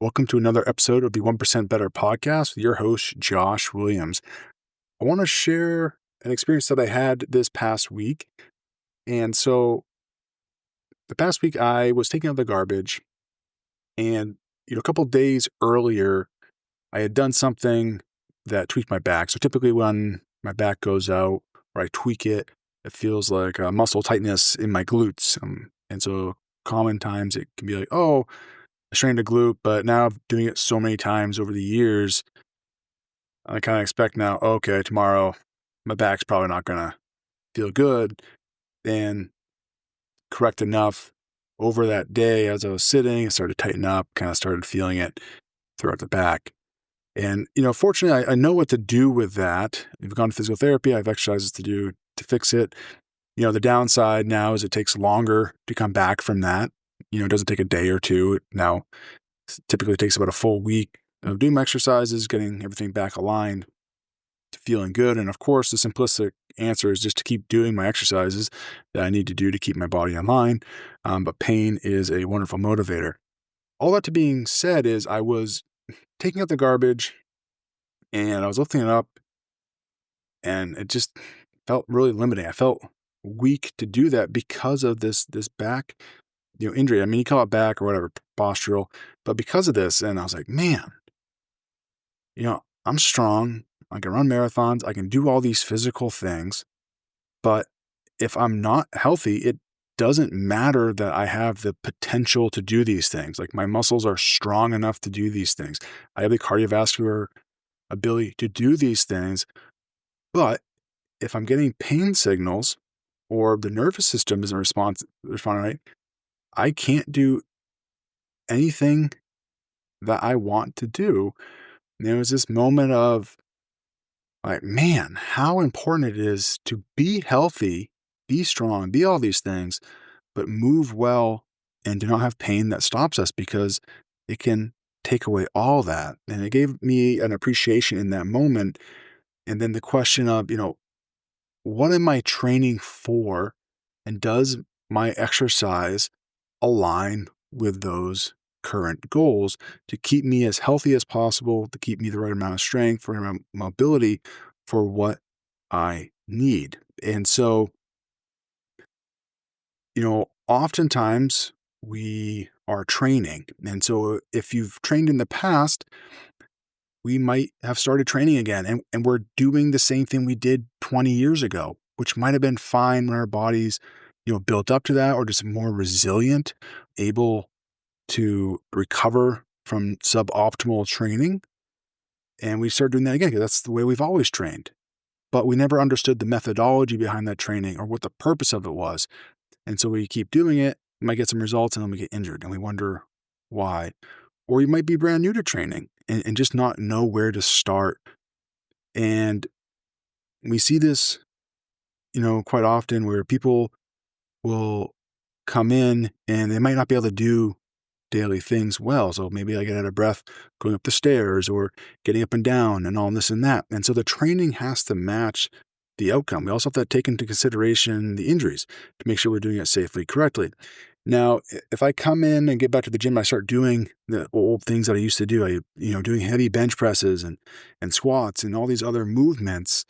Welcome to another episode of the 1% Better podcast with your host, Josh Williams. I want to share an experience that I had this past week. And so the past week, I was taking out the garbage, and a couple days earlier, I had done something that tweaked my back. So typically, when my back goes out or I tweak it, it feels like a muscle tightness in my glutes. And so common times it can be like, oh, I strained a glute, but now doing it so many times over the years, I kind of expect now, okay, tomorrow my back's probably not going to feel good. And correct enough, over that day as I was sitting, I started to tighten up, kind of started feeling it throughout the back. And, fortunately, I know what to do with that. I've gone to physical therapy. I have exercises to do to fix it. The downside now is it takes longer to come back from that. It doesn't take a day or two. It now typically takes about a full week of doing my exercises, getting everything back aligned to feeling good. And of course, the simplistic answer is just to keep doing my exercises that I need to do to keep my body in line. But pain is a wonderful motivator. All that to being said is I was taking out the garbage and I was lifting it up, and it just felt really limiting. I felt weak to do that because of this back, injury. I mean, you call it back or whatever, postural, but because of this, and I was like, man, I'm strong. I can run marathons. I can do all these physical things. But if I'm not healthy, it doesn't matter that I have the potential to do these things. Like, my muscles are strong enough to do these things. I have the cardiovascular ability to do these things. But if I'm getting pain signals or the nervous system isn't responding right, I can't do anything that I want to do. And there was this moment of like, man, how important it is to be healthy, be strong, be all these things, but move well and do not have pain that stops us, because it can take away all that. And it gave me an appreciation in that moment. And then the question of, what am I training for? And does my exercise align with those current goals to keep me as healthy as possible, to keep me the right amount of strength, right amount of mobility for what I need? And so, oftentimes we are training. And so if you've trained in the past, we might have started training again, and we're doing the same thing we did 20 years ago, which might have been fine when our bodies, built up to that, or just more resilient, able to recover from suboptimal training. And we started doing that again because that's the way we've always trained. But we never understood the methodology behind that training or what the purpose of it was. And so we keep doing it, we might get some results, and then we get injured and we wonder why. Or you might be brand new to training and just not know where to start. And we see this, quite often, where people will come in and they might not be able to do daily things well. So maybe I get out of breath going up the stairs or getting up and down and all this and that. And so the training has to match the outcome. We also have to take into consideration the injuries to make sure we're doing it safely, correctly. Now, if I come in and get back to the gym, I start doing the old things that I used to do. Doing heavy bench presses and squats and all these other movements.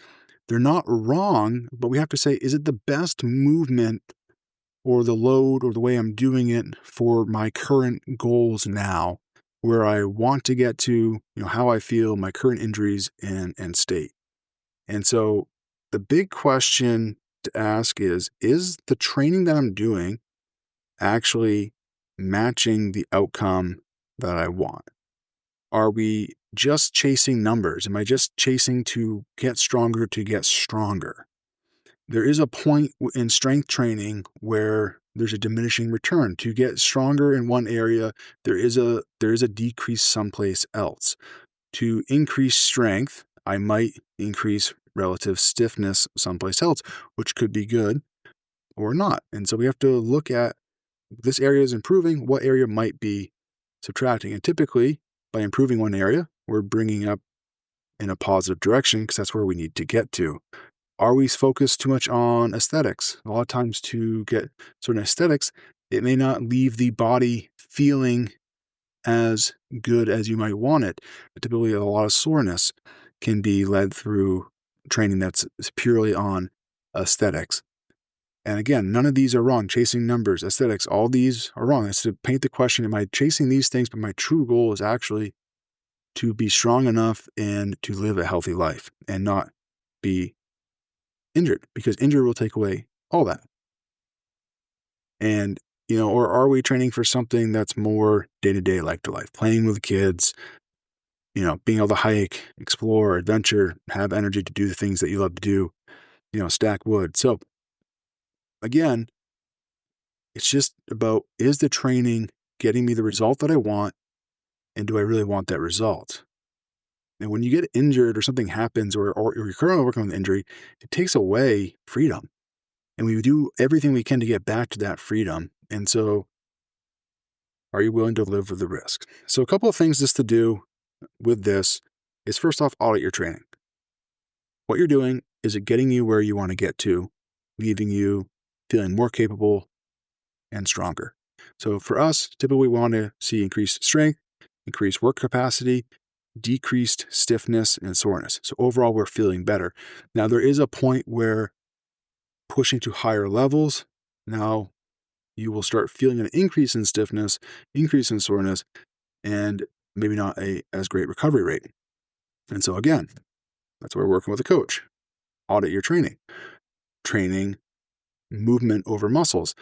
They're not wrong, but we have to say, is it the best movement or the load or the way I'm doing it for my current goals now, where I want to get to, how I feel, my current injuries and state? And so the big question to ask is the training that I'm doing actually matching the outcome that I want? Are we just chasing numbers? Am I just chasing to get stronger to get stronger? There is a point in strength training where there's a diminishing return. To get stronger in one area, there is a decrease someplace else. To increase strength, I might increase relative stiffness someplace else, which could be good or not. And so we have to look at, this area is improving, what area might be subtracting. And typically, by improving one area, we're bringing up in a positive direction, because that's where we need to get to. Are we focused too much on aesthetics? A lot of times, to get certain aesthetics, it may not leave the body feeling as good as you might want it. Typically, a lot of soreness can be led through training that's purely on aesthetics. And again, none of these are wrong. Chasing numbers, aesthetics, all these are wrong. It's to paint the question, am I chasing these things? But my true goal is actually to be strong enough and to live a healthy life and not be injured, because injury will take away all that. And, or are we training for something that's more day-to-day, life to life, playing with kids, being able to hike, explore, adventure, have energy to do the things that you love to do, stack wood. So again, it's just about, is the training getting me the result that I want? And do I really want that result? And when you get injured or something happens, or you're currently working on an injury, it takes away freedom. And we do everything we can to get back to that freedom. And so are you willing to live with the risk? So a couple of things just to do with this is, first off, audit your training. What you're doing, is it getting you where you want to get to, leaving you feeling more capable and stronger? So for us, typically we want to see increased strength, increased work capacity, decreased stiffness and soreness. So overall, we're feeling better. Now, there is a point where pushing to higher levels, now you will start feeling an increase in stiffness, increase in soreness, and maybe not as great recovery rate. And so again, that's why we're working with a coach. Audit your training. Training movement over muscles.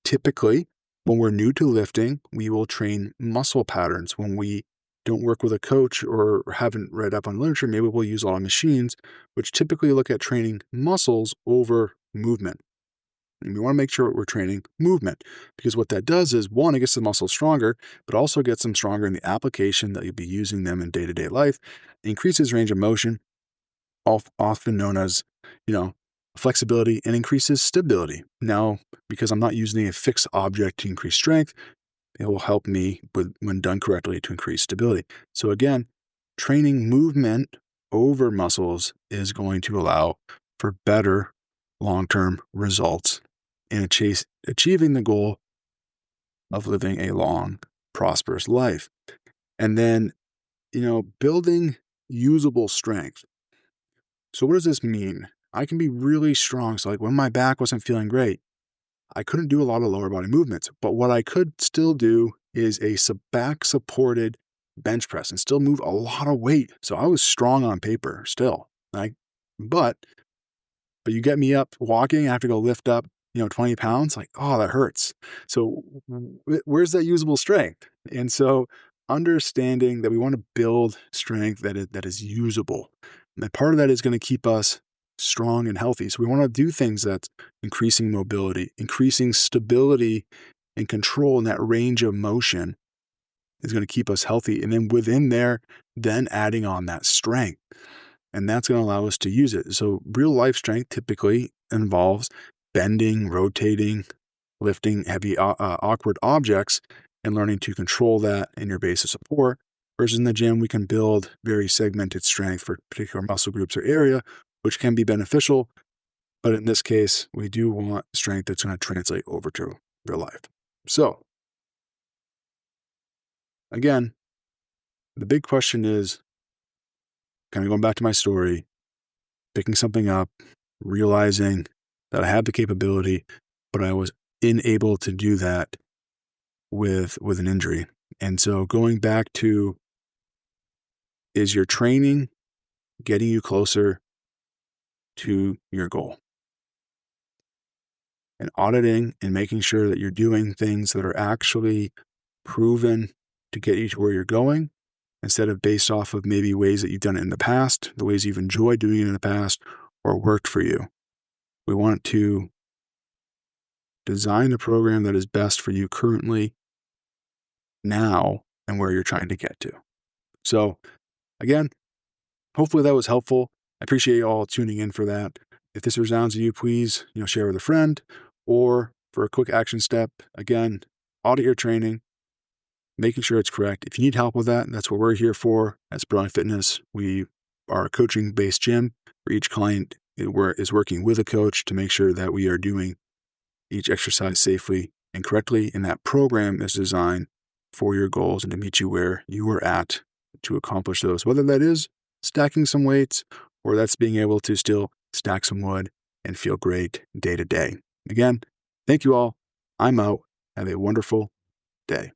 Typically, when we're new to lifting, we will train muscle patterns. When we don't work with a coach or haven't read up on literature, maybe we'll use a lot of machines, which typically look at training muscles over movement. And we want to make sure we're training movement, because what that does is, one, it gets the muscles stronger, but also gets them stronger in the application that you'll be using them in day-to-day life. It increases range of motion, often known as, flexibility, and increases stability. Now, because I'm not using a fixed object to increase strength, it will help me when done correctly to increase stability. So again, training movement over muscles is going to allow for better long-term results in achieving the goal of living a long, prosperous life. And then, building usable strength. So what does this mean? I can be really strong. So like when my back wasn't feeling great, I couldn't do a lot of lower body movements. But what I could still do is a back supported bench press and still move a lot of weight. So I was strong on paper still. But you get me up walking, I have to go lift up, 20 pounds. Like, oh, that hurts. So where's that usable strength? And so understanding that we want to build strength that is usable. And part of that is going to keep us strong and healthy. So we want to do things that's increasing mobility, increasing stability and control in that range of motion is going to keep us healthy. And then within there, then adding on that strength. And that's going to allow us to use it. So real life strength typically involves bending, rotating, lifting heavy, awkward objects, and learning to control that in your base of support. Versus in the gym, we can build very segmented strength for particular muscle groups or area, which can be beneficial. But in this case, we do want strength that's going to translate over to real life. So again, the big question is, kind of going back to my story, picking something up, realizing that I had the capability, but I was unable to do that with an injury. And so going back to, is your training getting you closer to your goal? And auditing and making sure that you're doing things that are actually proven to get you to where you're going, instead of based off of maybe ways that you've done it in the past, the ways you've enjoyed doing it in the past, or worked for you. We want to design a program that is best for you currently, now, and where you're trying to get to. So again, hopefully that was helpful. I appreciate you all tuning in for that. If this resounds to you, please, share with a friend, or for a quick action step, again, audit your training, making sure it's correct. If you need help with that, that's what we're here for. At Brilliant Fitness, we are a coaching-based gym where each client is working with a coach to make sure that we are doing each exercise safely and correctly. And that program is designed for your goals and to meet you where you are at to accomplish those, whether that is stacking some weights or that's being able to still stack some wood and feel great day to day. Again, thank you all. I'm out. Have a wonderful day.